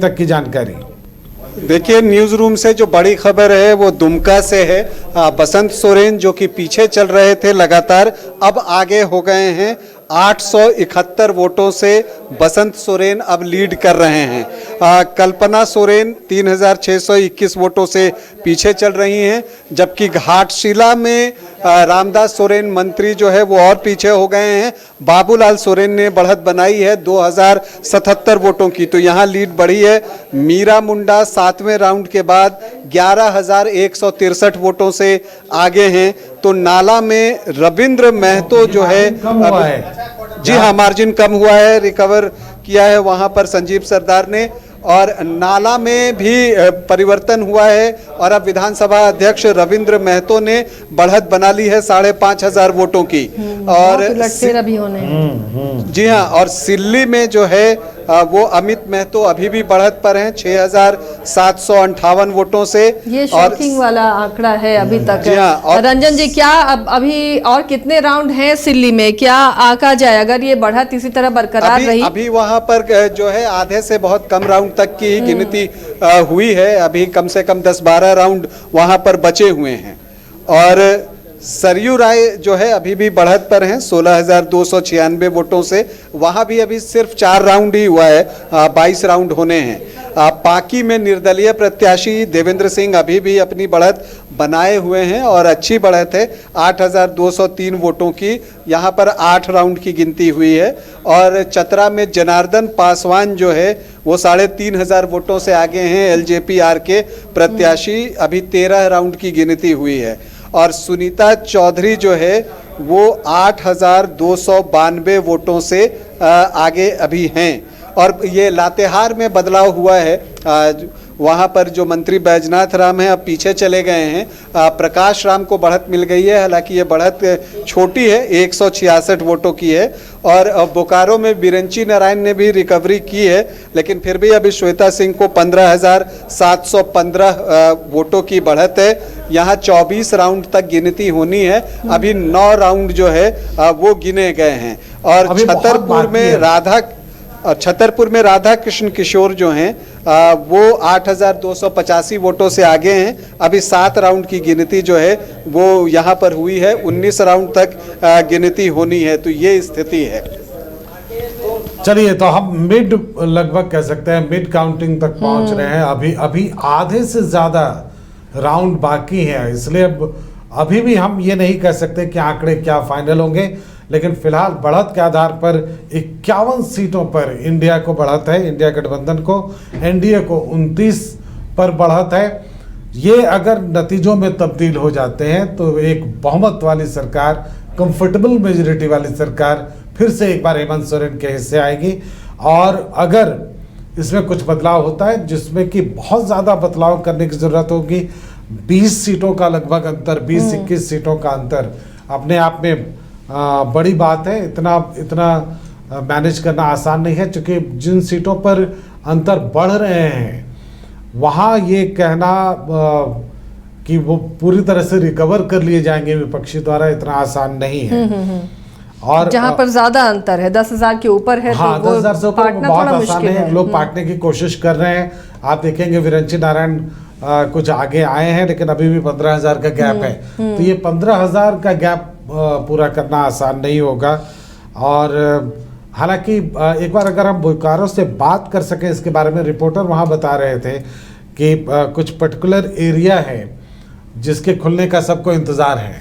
तक की जानकारी। देखिए, न्यूज़ रूम से जो बड़ी खबर है वो दुमका से है। बसंत सोरेन जो कि पीछे चल रहे थे लगातार, अब आगे हो गए हैं। 871 वोटों से बसंत सोरेन अब लीड कर रहे हैं। कल्पना सोरेन 3621 वोटों से पीछे चल रही हैं, जबकि घाटशिला में रामदास सोरेन मंत्री जो है वो और पीछे हो गए हैं। बाबूलाल सोरेन ने बढ़त बनाई है 2077 वोटों की, तो यहाँ लीड बढ़ी है। मीरा मुंडा 7वें राउंड के बाद 11,163 वोटों से आगे हैं। तो नाला में रविंद्र महतो जो है, जी हाँ, मार्जिन कम हुआ है, रिकवर किया है वहां पर संजीव सरदार ने। और नाला में भी परिवर्तन हुआ है और अब विधानसभा अध्यक्ष रविंद्र महतो ने बढ़त बना ली है 5,500 वोटों की। और भी होने जी हाँ, और सिल्ली में जो है वो अमित महतो अभी भी बढ़त पर हैं 6,758 वोटों से। ये शॉकिंग वाला आंकड़ा है अभी तक। जी हाँ, और रंजन जी, क्या अभी और कितने राउंड हैं सिल्ली में, क्या आंका जाए अगर ये बढ़त इसी तरह बरकरार रही? अभी वहां पर जो है आधे से बहुत कम राउंड तक की गिनती हुई है। अभी कम से कम 10-12 राउंड वहां पर बचे हुए हैं। और सरयू राय जो है अभी भी बढ़त पर हैं 16,296 वोटों से। वहां भी अभी सिर्फ 4 राउंड ही हुआ है, 22 राउंड होने हैं। पाकी में निर्दलीय प्रत्याशी देवेंद्र सिंह अभी भी अपनी बढ़त बनाए हुए हैं और अच्छी बढ़त है 8,203 वोटों की। यहाँ पर 8 राउंड की गिनती हुई है। और चतरा में जनार्दन पासवान जो है वो 3,500 वोटों से आगे हैं एलजेपीआर के प्रत्याशी, अभी 13 राउंड की गिनती हुई है। और सुनीता चौधरी जो है वो 8,292 वोटों से आगे अभी हैं। और ये लातेहार में बदलाव हुआ है, वहाँ पर जो मंत्री बैजनाथ राम हैं अब पीछे चले गए हैं। प्रकाश राम को बढ़त मिल गई है, हालांकि ये बढ़त छोटी है, 166 वोटों की है। और बोकारो में बिरंची नारायण ने भी रिकवरी की है, लेकिन फिर भी अभी श्वेता सिंह को 15,715 वोटों की बढ़त है। यहाँ 24 राउंड तक गिनती होनी है, अभी 9 राउंड जो है वो गिने गए हैं। और छतरपुर में राधा कृष्ण किशोर जो हैं वो 8,285 वोटों से आगे हैं। अभी 7 राउंड की गिनती जो है वो यहाँ पर हुई है, 19 राउंड तक गिनती होनी है। तो ये स्थिति है। चलिए, तो हम मिड लगभग कह सकते हैं मिड काउंटिंग तक पहुंच रहे हैं। अभी आधे से ज्यादा राउंड बाकी है, इसलिए अभी भी हम ये नहीं कह सकते कि आंकड़े क्या फाइनल होंगे। लेकिन फिलहाल बढ़त के आधार पर 51 सीटों पर इंडिया को बढ़त है, इंडिया गठबंधन को, एनडीए को 29 पर बढ़त है। ये अगर नतीजों में तब्दील हो जाते हैं तो एक बहुमत वाली सरकार, कंफर्टेबल मेजोरिटी वाली सरकार फिर से एक बार हेमंत सोरेन के हिस्से आएगी। और अगर इसमें कुछ बदलाव होता है, जिसमें कि बहुत ज़्यादा बदलाव करने की ज़रूरत होगी, 20 सीटों का लगभग अंतर, 20-21 सीटों का अंतर अपने आप में बड़ी बात है। इतना मैनेज करना आसान नहीं है, क्योंकि जिन सीटों पर अंतर बढ़ रहे हैं वहाँ ये कहना कि वो पूरी तरह से रिकवर कर लिए जाएंगे विपक्षी द्वारा, इतना आसान नहीं है। और जहाँ पर ज्यादा अंतर है, 10,000 के ऊपर है, हाँ, तो 10,000 से ऊपर बहुत आसान है। लोग हम्म। पाटने की कोशिश कर रहे हैं। आप देखेंगे विरंची नारायण कुछ आगे आए हैं, लेकिन अभी भी 15,000 का गैप है। तो ये 15,000 का गैप पूरा करना आसान नहीं होगा। और हालांकि एक बार अगर हम बोकारो से बात कर सकें इसके बारे में, रिपोर्टर वहाँ बता रहे थे कि कुछ पर्टिकुलर एरिया है जिसके खुलने का सबको इंतजार है।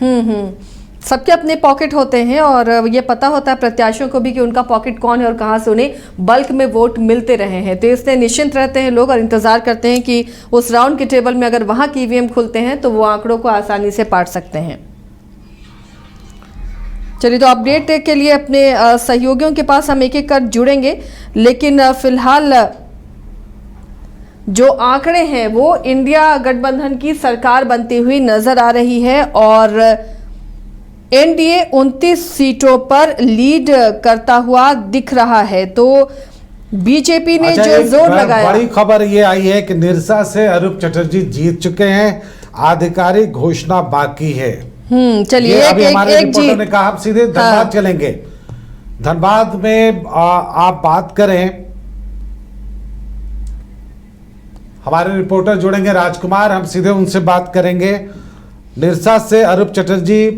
सबके अपने पॉकेट होते हैं और ये पता होता है प्रत्याशियों को भी कि उनका पॉकेट कौन है और कहां से उन्हें बल्क में वोट मिलते रहे हैं। तो इसलिए निश्चिंत रहते हैं लोग और इंतजार करते हैं कि उस राउंड के टेबल में अगर वहां की ईवीएम खुलते हैं तो वो आंकड़ों को आसानी से पाट सकते हैं। चलिए, तो अपडेट के लिए अपने सहयोगियों के पास हम एक एक कर जुड़ेंगे, लेकिन फिलहाल जो आंकड़े हैं वो इंडिया गठबंधन की सरकार बनती हुई नजर आ रही है और एनडीए 29 सीटों पर लीड करता हुआ दिख रहा है। तो बीजेपी ने जो जोर लगाया, बड़ी खबर ये आई है कि निरसा से अरूप चटर्जी जीत चुके हैं, आधिकारिक घोषणा बाकी है। चलिए, अभी हमारे रिपोर्टर ने कहा आप सीधे धनबाद चलेंगे। धनबाद में आप बात करें हमारे रिपोर्टर जुड़ेंगे राजकुमार, हम सीधे उनसे बात करेंगे। निरसा से अरूप चटर्जी,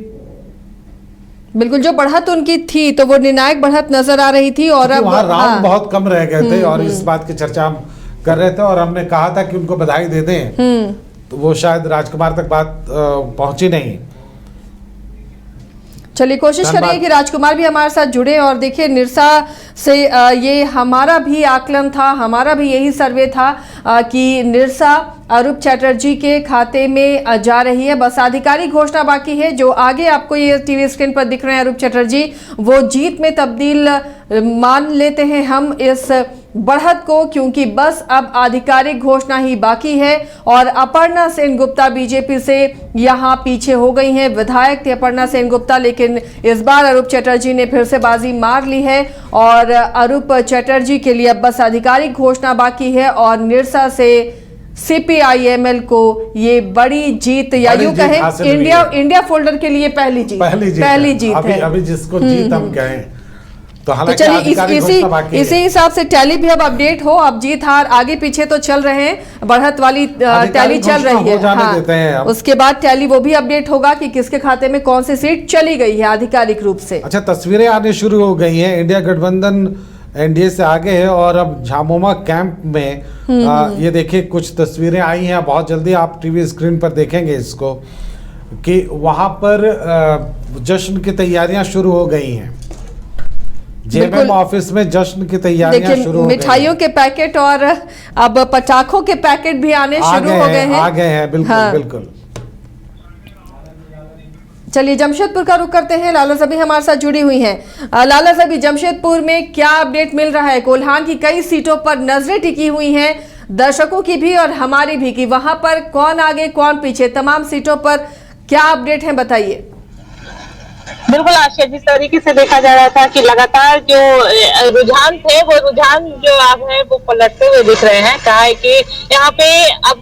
बिल्कुल, जो बढ़त उनकी थी तो वो निर्णायक बढ़त नजर आ रही थी और अब वहाँ राउंड बहुत कम रह गए थे और इस बात की चर्चा हम कर रहे थे और हमने कहा था कि उनको बधाई दे दें, तो वो शायद राजकुमार तक बात पहुंची नहीं। चलिए कोशिश करिए कि राजकुमार भी हमारे साथ जुड़े। और देखिए निरसा से ये हमारा भी आकलन था, हमारा भी यही सर्वे था कि निरसा अरूप चटर्जी के खाते में जा रही है। बस आधिकारिक घोषणा बाकी है। जो आगे आपको ये टीवी स्क्रीन पर दिख रहे हैं अरूप चटर्जी, वो जीत में तब्दील मान लेते हैं हम इस बढ़त को, क्योंकि बस अब आधिकारिक घोषणा ही बाकी है। और अपर्णा सेन गुप्ता बीजेपी से यहाँ पीछे हो गई हैं। विधायक थी अपर्णा सेन गुप्ता, लेकिन इस बार अरूप चटर्जी ने फिर से बाजी मार ली है और अरूप चटर्जी के लिए अब बस आधिकारिक घोषणा बाकी है। और निरसा से CPIML को ये बड़ी जीत, या यूं कहें इंडिया फोल्डर के लिए पहली जीत है। अभी जिसको जीत हम कहें तो चलिए इसी हिसाब से टैली भी अब अपडेट हो। अब जीत हार आगे पीछे तो चल रहे हैं, बढ़त वाली टैली चल रही है। हाँ, उसके बाद टैली वो भी अपडेट होगा कि किसके खाते में कौन सी सीट चली गई है आधिकारिक रूप से। अच्छा, तस्वीरें आने शुरू हो गई हैं। इंडिया गठबंधन NDA से आगे है और अब झामुमो कैंप में ये देखिए कुछ तस्वीरें आई हैं। बहुत जल्दी आप टीवी स्क्रीन पर देखेंगे इसको कि वहां पर जश्न की तैयारियां शुरू हो गई हैं। JMM ऑफिस में जश्न की तैयारियां शुरू हो गई। मिठाइयों के पैकेट और अब पटाखों के पैकेट भी आने शुरू हो गए हैं। आ गए हैं, बिल्कुल बिल्कुल। चलिए जमशेदपुर का रुख करते हैं। लाला ज़बी हमारे साथ जुड़ी हुई हैं। लाला ज़बी, जमशेदपुर में क्या अपडेट मिल रहा है? कोल्हान की कई सीटों पर नजरें टिकी हुई हैं, दर्शकों की भी और हमारी भी, कि वहां पर कौन आगे कौन पीछे, तमाम सीटों पर क्या अपडेट है, बताइए। बिल्कुल आशा, जिस तरीके से देखा जा रहा था कि लगातार जो रुझान थे वो रुझान जो अब है वो पलटते हुए दिख रहे हैं। कहा है कि यहाँ पे अब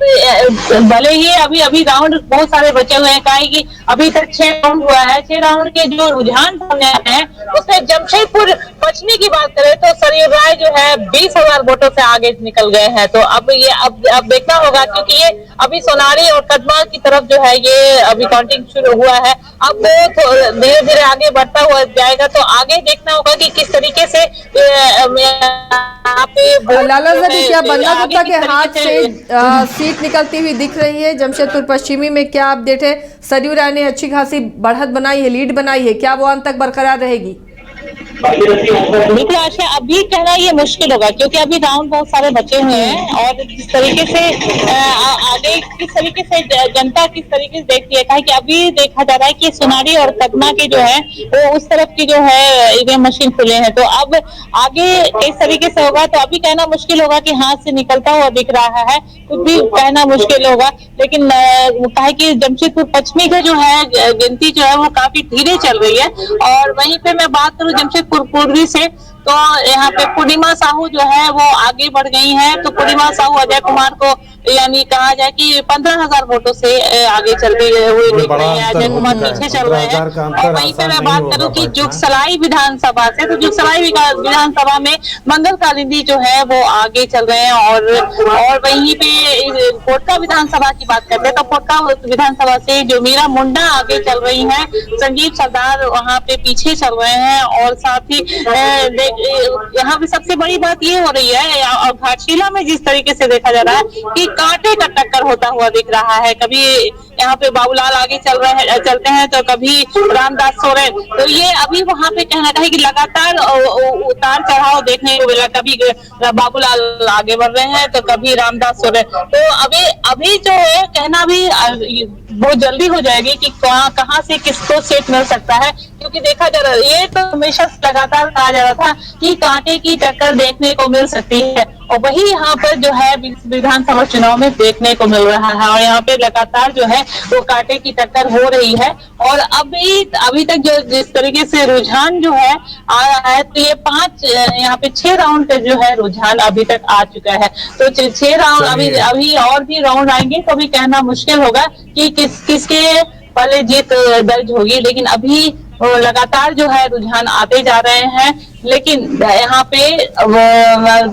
भले ही अभी राउंड बहुत सारे बचे हुए हैं, कहा है कि अभी तक 6 राउंड हुआ है। 6 राउंड के जो रुझान सामने आए हैं उसमें जमशेदपुर पश्चिमी की बात करें तो सरयू राय जो है 20,000 वोटों से आगे निकल गए हैं। तो अब देखना होगा, क्योंकि ये अभी सोनारी और कदमा की तरफ जो है ये अभी काउंटिंग शुरू हुआ है। अब धीरे धीरे आगे बढ़ता हुआ जाएगा, तो आगे देखना होगा कि किस तरीके से लाला ज़बी, क्या बन्ना गुप्ता के हाथ से सीट निकलती हुई दिख रही है? जमशेदपुर पश्चिमी में क्या अपडेट है? सरयू राय ने अच्छी खासी बढ़त बनाई है, लीड बनाई है, क्या वो अंत तक बरकरार रहेगी? देखिए आशा, अभी कहना ये मुश्किल होगा, क्योंकि अभी राउंड बहुत सारे बचे हुए हैं और जिस तरीके से आगे किस तरीके से जनता किस तरीके से देखती है। कहा कि अभी देखा जा रहा है कि सोनारी और कदमा के जो है वो उस तरफ की जो है ईवीएम मशीन खुले हैं, तो अब आगे किस तरीके से होगा तो अभी कहना मुश्किल होगा कि हाथ से निकलता हुआ दिख रहा है, कुछ भी कहना मुश्किल होगा। लेकिन कहा कि जमशेदपुर पश्चिमी का जो है गिनती जो है वो काफी धीरे चल रही है। और वहीं पे मैं बात करूँ जमशेदपुर पूर्वी से, तो यहाँ पे पूर्णिमा साहू जो है वो आगे बढ़ गई हैं। तो पूर्णिमा साहू अजय कुमार को यानी कहा जाए कि 15,000 वोटों से आगे चलते हुए दिख रही है, अजय कुमार पीछे चल रहे हैं। और वहीं पे मैं बात करूं कि जुगसलाई विधानसभा से, तो जुगसलाई विधानसभा में मंगल कालिंदी जो है वो आगे चल रहे हैं। और वहीं पे कोटका विधानसभा की बात करते हैं तो कोटका विधानसभा से जो मीरा मुंडा आगे चल रही है, संजीव सरदार वहाँ पे पीछे चल रहे हैं। और साथ ही यहाँ पे सबसे बड़ी बात ये हो रही है, और घाटशिला में जिस तरीके से देखा जा रहा है कि कांटे का टक्कर होता हुआ दिख रहा है। कभी यहाँ पे बाबूलाल आगे चलते हैं तो कभी रामदास सोरेन, तो ये अभी वहाँ पे कहना चाहिए कि लगातार उतार चढ़ाव देखने को मिला। कभी बाबूलाल आगे बढ़ रहे हैं तो कभी रामदास सोरेन। तो अभी जो है कहना भी बहुत जल्दी हो जाएगी कि कहाँ से किसको सीट मिल सकता है, क्योंकि देखा जा रहा है ये तो हमेशा लगातार कहा जा रहा था कि कांटे की टक्कर देखने को मिल सकती है, और वही यहाँ पर जो है विधानसभा चुनाव में देखने को मिल रहा है। और यहाँ पे लगातार जो है वो कांटे की टक्कर हो रही है। और अभी तक जो जिस तरीके से रुझान जो है आया है, तो ये 6 राउंड का जो है रुझान अभी तक आ चुका है। तो 6 राउंड अभी और भी राउंड आएंगे तो अभी कहना मुश्किल होगा कि किसके पहले जीत दर्ज होगी। लेकिन अभी लगातार जो है रुझान आते जा रहे हैं। लेकिन यहाँ पे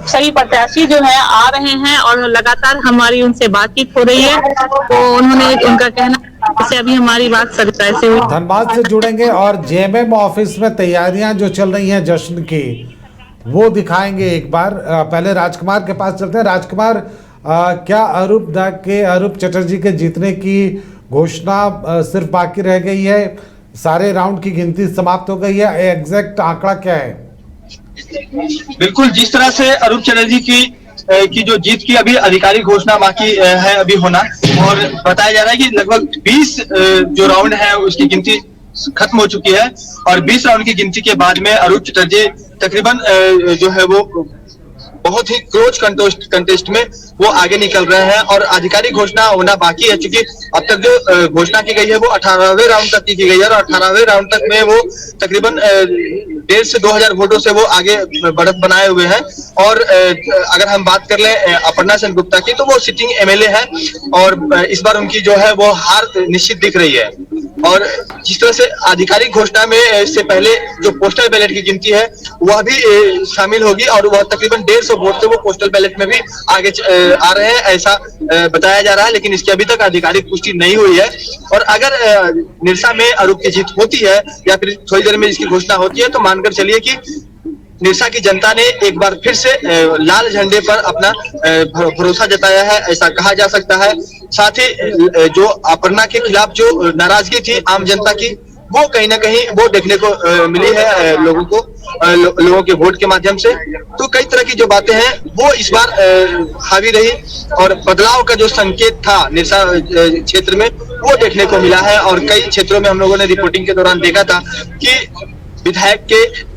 सभी प्रत्याशी जो है आ रहे हैं और लगातार हमारी उनसे बातचीत हो रही है, तो उन्होंने उनका कहना जैसे अभी हमारी बात सरकार से हुई। धनबाद से जुड़ेंगे और जेएमएम ऑफिस में तैयारियां जो चल रही हैं जश्न की वो दिखाएंगे एक बार। पहले राजकुमार के पास चलते हैं। राजकुमार, क्या अरूप चटर्जी के जीतने की घोषणा सिर्फ बाकी रह गई है? सारे राउंड की गिनती समाप्त हो गई है? एग्जैक्ट आंकड़ा क्या है? बिल्कुल, जिस तरह से अरूप चटर्जी की जो जीत की अभी आधिकारिक घोषणा बाकी है अभी होना, और बताया जा रहा है कि लगभग 20 जो राउंड है उसकी गिनती खत्म हो चुकी है, और 20 राउंड की गिनती के बाद में अरूप चटर्जी तकरीबन जो है वो बहुत ही क्लोज कंटेस्ट में वो आगे निकल रहे हैं, और आधिकारिक घोषणा होना बाकी है, क्योंकि अब तक जो घोषणा की गई है वो 18वें राउंड तक की गई है, और 18वें राउंड तक में वो तकरीबन 1,500 से 2,000 वोटों से वो आगे बढ़त बनाए हुए हैं। और अगर हम बात कर लें अपर्णा सेनगुप्ता की, तो वो सिटिंग एमएलए है, और इस बार उनकी जो है वो हार निश्चित दिख रही है। और जिस तरह से आधिकारिक घोषणा में इससे पहले जो पोस्टल बैलेट की गिनती है वह भी शामिल होगी, और वह तकरीबन 150 वोट से वो पोस्टल बैलेट में भी आगे आ रहे हैं, ऐसा बताया जा रहा है, लेकिन इसकी अभी तक आधिकारिक पुष्टि नहीं हुई है। और अगर निरसा में अरूप की जीत होती है या फिर थोड़ी देर में इसकी घोषणा होती है, तो मानकर चलिए कि निरसा की जनता ने एक बार फिर से लाल झंडे पर अपना भरोसा जताया है, ऐसा कहा जा सकता है। साथ ही जो अपर्णा के खिलाफ जो नाराजगी थी आम जनता की, वो कहीं ना कहीं वो देखने को मिली है लोगों को, लोगों के वोट के माध्यम से। तो कई तरह की जो बातें हैं वो इस बार हावी रही, और बदलाव का जो संकेत था निरसा क्षेत्र में वो देखने को मिला है। और कई क्षेत्रों में हम लोगों ने रिपोर्टिंग के दौरान देखा था कि विधायक के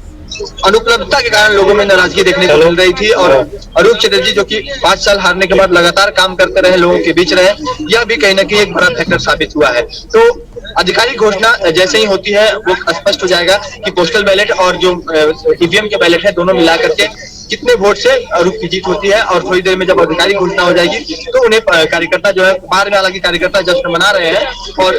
अनुपलब्धता के कारण लोगों में नाराजगी देखने को मिल रही थी, और अरूप चटर्जी जो कि 5 साल हारने के बाद लगातार काम करते रहे, लोगों के बीच रहे, यह भी कहीं ना कहीं एक बड़ा फैक्टर साबित हुआ है। तो आधिकारिक घोषणा जैसे ही होती है वो स्पष्ट हो जाएगा कि पोस्टल बैलेट और जो ईवीएम के बैलेट है दोनों मिला करके कितने वोट से अरूप की जीत होती है। और थोड़ी देर में जब आधिकारिक घोषणा हो जाएगी तो उन्हें कार्यकर्ता जो है बाहर में, हालांकि कार्यकर्ता जश्न मना रहे हैं। और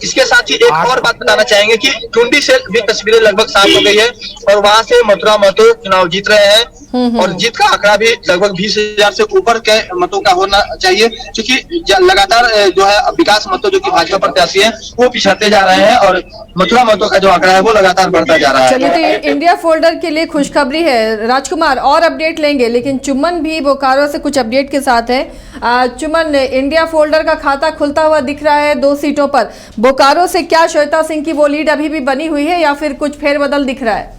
इसके साथ ही एक और बात बताना चाहेंगे कि टुंडी से भी तस्वीरें लगभग साफ हो गई है, और वहां से मथुरा महतो चुनाव जीत रहे हैं, और जीत का आंकड़ा भी लगभग 20,000 से ऊपर के मतों का होना चाहिए, क्योंकि लगातार जो है विकास महतो जो कि भाजपा प्रत्याशी है वो पिछड़ते जा रहे हैं, और मथुरा महतो का जो आंकड़ा है वो लगातार बढ़ता जा रहा है। चलिए, तो इंडिया फोल्डर के लिए खुशखबरी है। राजकुमार और अपडेट लेंगे, लेकिन चुमन भी बोकारो से कुछ अपडेट के साथ है। चुमन, इंडिया फोल्डर का खाता खुलता हुआ दिख रहा है 2 सीटों पर। बोकारो से क्या श्वेता सिंह की वो लीड अभी भी बनी हुई है या फिर कुछ फेरबदल दिख रहा है?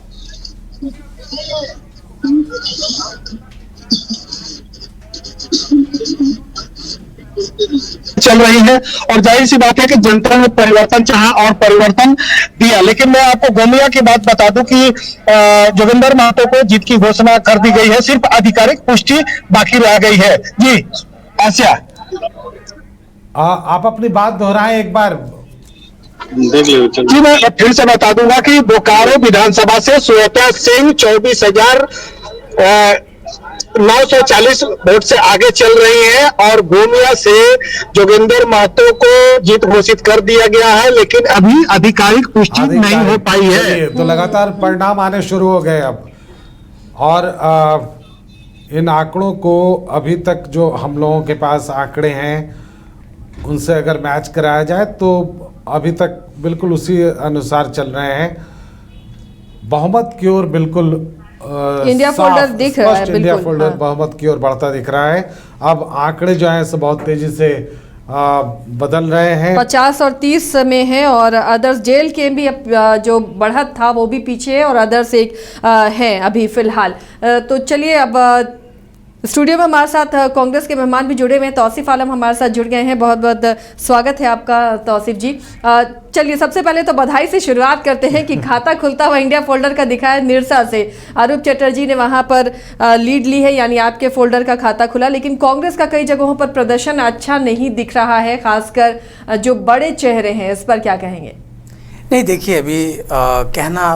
चल रही है, और जाहिर सी बात है कि जनता ने परिवर्तन चाहा और परिवर्तन दिया। लेकिन मैं आपको गोमिया की बात बता दूं कि जोगिंदर महतो को जीत की घोषणा कर दी गई है, सिर्फ आधिकारिक पुष्टि बाकी रह गई है। जी आसिया, आप अपनी बात दोहराएं एक बार। जी मैं फिर से बता दूंगा कि बोकारो विधानसभा से श्वेता सिंह 24,940 वोट से आगे चल रही है, और गोमिया से जोगिंदर महतो को जीत घोषित कर दिया गया है, लेकिन अभी आधिकारिक पुष्टि नहीं हो पाई है। तो लगातार परिणाम आने शुरू हो गए अब, और इन आंकड़ों को अभी तक जो हम लोगों के पास आंकड़े हैं उनसे अगर मैच कराया जाए तो अभी तक बिल्कुल उसी अनुसार चल रहे हैं। बहुमत की ओर बिल्कुल इंडिया फोल्डर दिख रहा है, बिल्कुल इंडिया फोल्डर हाँ। बहुमत की ओर बढ़ता दिख रहा है। अब आंकड़े जो हैं सो बहुत तेजी से बदल रहे हैं। 50 और 30 में है, और अदर्स जेल के भी जो बढ़त था वो भी पीछे है, और अदर्स एक है अभी फिलहाल। तो चलिए, अब स्टूडियो में हमारे साथ कांग्रेस के मेहमान भी जुड़े हुए हैं। तौसीफ आलम हमारे साथ जुड़ गए हैं, बहुत बहुत स्वागत है आपका तौसीफ जी। चलिए, सबसे पहले तो बधाई से शुरुआत करते हैं कि खाता खुलता हुआ इंडिया फोल्डर का दिखा है निरसा से। अरूप चटर्जी ने वहां पर लीड ली है, यानी आपके फोल्डर का खाता खुला, लेकिन कांग्रेस का कई जगहों पर प्रदर्शन अच्छा नहीं दिख रहा है, खासकर जो बड़े चेहरे हैं, इस पर क्या कहेंगे? नहीं, देखिए, अभी कहना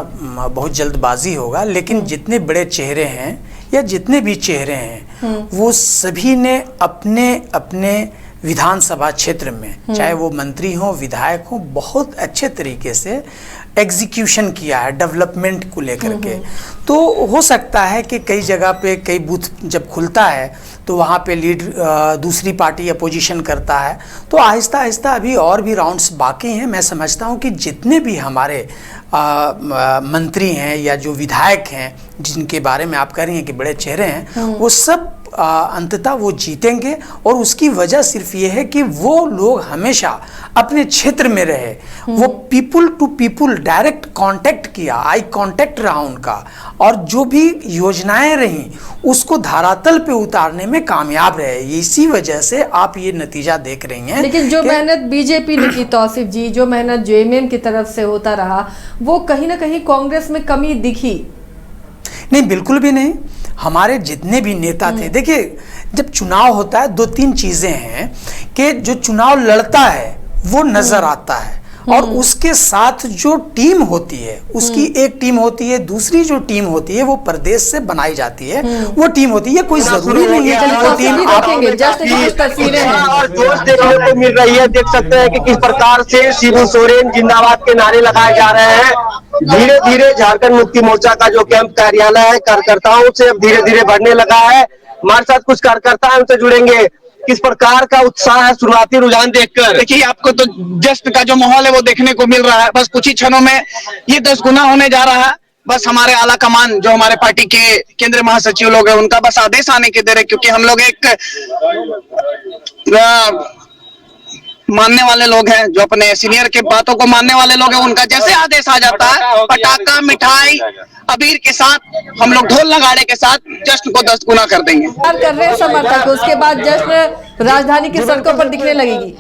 बहुत जल्दबाजी होगा, लेकिन जितने बड़े चेहरे हैं या जितने भी चेहरे हैं वो सभी ने अपने अपने विधानसभा क्षेत्र में, चाहे वो मंत्री हो, विधायक हो, बहुत अच्छे तरीके से एग्जीक्यूशन किया है डेवलपमेंट को लेकर के। तो हो सकता है कि कई जगह पे कई बूथ जब खुलता है तो वहाँ पे लीड दूसरी पार्टी अपोजिशन करता है। तो आहिस्ता आहिस्ता अभी और भी राउंड्स बाकी हैं। मैं समझता हूँ कि जितने भी हमारे मंत्री हैं या जो विधायक हैं जिनके बारे में आप कह रही हैं कि बड़े चेहरे हैं, वो सब अंततः वो जीतेंगे। और उसकी वजह सिर्फ ये है कि वो लोग हमेशा अपने क्षेत्र में रहे, वो people to people direct contact किया, आई कांटेक्ट रहा उनका, और जो भी योजनाएं रहीं उसको धरातल पे उतारने में कामयाब रहे। इसी वजह से आप ये नतीजा देख रही हैं। लेकिन जो मेहनत बीजेपी ने की, तौसीफ जी, जो मेहनत जेएमएम की तरफ से होता रहा, वो कहीं ना कहीं कांग्रेस में कमी दिखी? नहीं, बिल्कुल भी नहीं। हमारे जितने भी नेता थे, देखिए जब चुनाव होता है 2-3 चीजें हैं कि जो चुनाव लड़ता है वो नजर आता है, और उसके साथ जो टीम होती है उसकी एक टीम होती है, दूसरी जो टीम होती है वो प्रदेश से बनाई जाती है, वो टीम होती है। कोई जरूरी नहीं है कि वो टीम और जोश देखने को मिल रही है। देख सकते हैं कि किस प्रकार से शिबू सोरेन जिंदाबाद के नारे लगाए जा रहे हैं। धीरे धीरे झारखंड मुक्ति मोर्चा का जो कैंप कार्यालय है कार्यकर्ताओं से अब धीरे धीरे बढ़ने लगा है। हमारे साथ कुछ कार्यकर्ता हमसे जुड़ेंगे। किस प्रकार का उत्साह है शुरुआती रुझान देखकर? देखिए, आपको तो जश्न का जो माहौल है वो देखने को मिल रहा है। बस कुछ ही क्षणों में ये 10 गुना होने जा रहा है। बस हमारे आला कमान जो हमारे पार्टी के केंद्रीय महासचिव लोग हैं उनका बस आदेश आने के दे रहे, क्योंकि हम लोग एक मानने वाले लोग हैं, जो अपने सीनियर के बातों को मानने वाले लोग हैं। उनका जैसे आदेश आ जाता है, पटाखा, मिठाई, अबीर के साथ हम लोग ढोल नगाड़े के साथ जश्न को 10 गुना कर देंगे। कर रहे हैं समर्थक, उसके बाद जश्न राजधानी की सड़कों पर दिखने लगेगी।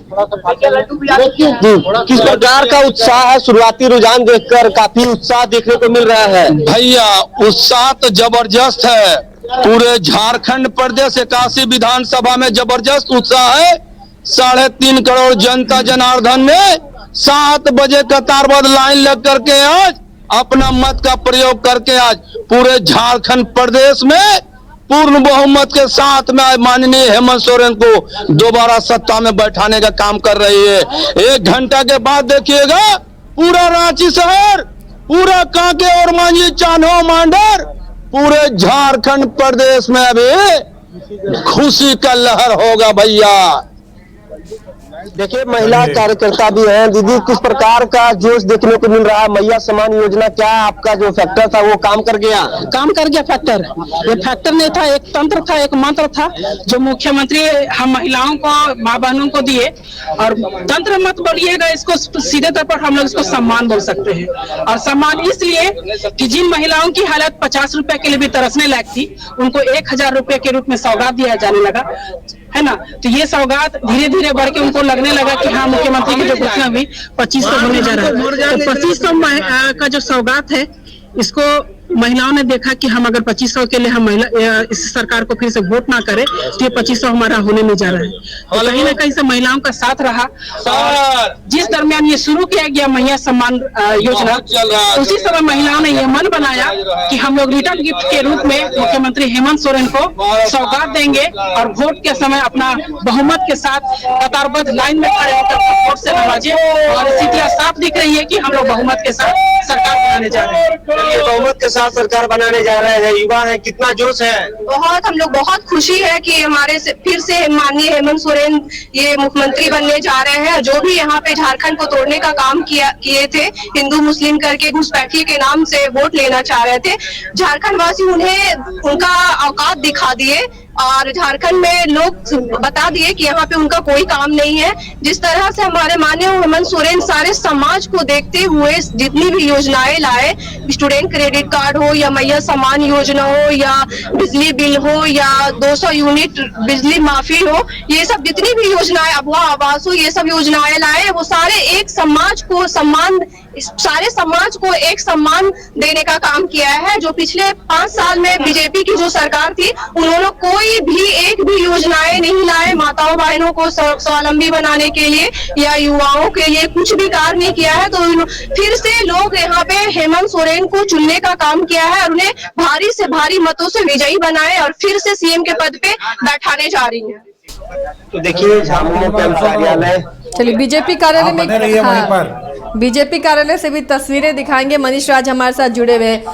किस प्रकार का उत्साह है शुरुआती रुझान देखकर? काफी उत्साह देखने को मिल रहा है। भैया उत्साह तो जबरदस्त है। पूरे झारखंड प्रदेश 81 विधानसभा में जबरदस्त उत्साह है। 3.5 करोड़ जनता जनार्दन ने 7 बजे कतारबद्ध लाइन लग करके आज अपना मत का प्रयोग करके आज पूरे झारखंड प्रदेश में पूर्ण बहुमत के साथ में माननीय हेमंत सोरेन को दोबारा सत्ता में बैठाने का काम कर रही है। 1 घंटा के बाद देखिएगा पूरा रांची शहर, पूरा कांके और मांझी, चान्हो, मांडर, पूरे झारखंड प्रदेश में अभी खुशी का लहर होगा भैया। देखिए, महिला कार्यकर्ता भी हैं। दीदी, किस प्रकार का जोश देखने को मिल रहा है? मैया सम्मान योजना, क्या आपका जो फैक्टर था वो काम कर गया? काम कर गया फैक्टर। ये फैक्टर नहीं था, एक तंत्र था, एक मंत्र था जो मुख्यमंत्री हम महिलाओं को, माँ बहनों को दिए। और तंत्र मत बोलिएगा इसको, सीधे तौर पर हम लोग इसको सम्मान बोल सकते हैं। और सम्मान इसलिए कि जिन महिलाओं की हालत 50 रुपए के लिए भी तरसने लायक थी, उनको 1000 रुपए के रूप में सौगात दिया जाने लगा, है ना। तो ये सौगात धीरे धीरे बढ़ के उनको लगने लगा कि हाँ, मुख्यमंत्री की जो घोषणा हुई 2500 होने जा रहा है। तो 2500 का जो सौगात है, इसको महिलाओं ने देखा कि हम अगर 2500 के लिए हम इस सरकार को फिर से वोट ना करें तो ये 2500 हमारा होने नहीं जा रहा है। तो कहीं ना कहीं से महिलाओं का साथ रहा। जिस दरमियान ये शुरू किया गया महिला सम्मान योजना, उसी समय महिलाओं ने ये मन बनाया कि हम लोग रिटर्न गिफ्ट के रूप में मुख्यमंत्री हेमंत सोरेन को सौगात देंगे और वोट के समय अपना बहुमत के साथ कतारबद्ध लाइन में खड़े होकर वोट से नवाजे। और स्थितियां साफ दिख रही है कि हम लोग बहुमत के साथ सरकार बनाने जा रहे हैं। बहुमत के साथ सरकार बनाने जा रहे हैं, युवा है, कितना जोश है? बहुत, हम लोग बहुत खुशी है कि हमारे से फिर से माननीय हेमंत सोरेन ये मुख्यमंत्री बनने जा रहे हैं। जो भी यहाँ पे झारखंड को तोड़ने का काम किए थे, हिंदू मुस्लिम करके घुसपैठी के नाम से वोट लेना चाह रहे थे, झारखंड वासी उन्हें उनका औकात दिखा दिए और झारखंड में लोग बता दिए कि यहाँ पे उनका कोई काम नहीं है। जिस तरह से हमारे माननीय हेमंत सोरेन सारे समाज को देखते हुए जितनी भी योजनाएं लाए, स्टूडेंट क्रेडिट कार्ड हो या मैया सम्मान योजना हो या बिजली बिल हो या 200 यूनिट बिजली माफी हो, ये सब जितनी भी योजनाएं, अबुआ आवास हो, ये सब योजनाएं लाए, वो सारे एक समाज को सम्मान, सारे समाज को एक सम्मान देने का काम किया है। जो पिछले 5 साल में बीजेपी की जो सरकार थी, उन्होंने कोई भी एक भी योजनाएं नहीं लाए माताओं बहनों को स्वावलंबी बनाने के लिए या युवाओं के लिए, कुछ भी कार्य नहीं किया है। तो फिर से लोग यहाँ पे हेमंत सोरेन को चुनने का काम किया है और उन्हें भारी से भारी मतों से विजयी बनाए और फिर से सीएम के पद पे बैठाने जा रही है। तो देखिए झामुमो कैंप कार्यालय, चलिए बीजेपी कार्यालय आप बने रहिए में, वहीं हाँ, पर। बीजेपी कार्यालय से भी तस्वीरें दिखाएंगे। मनीष राज हमारे साथ जुड़े हुए हैं।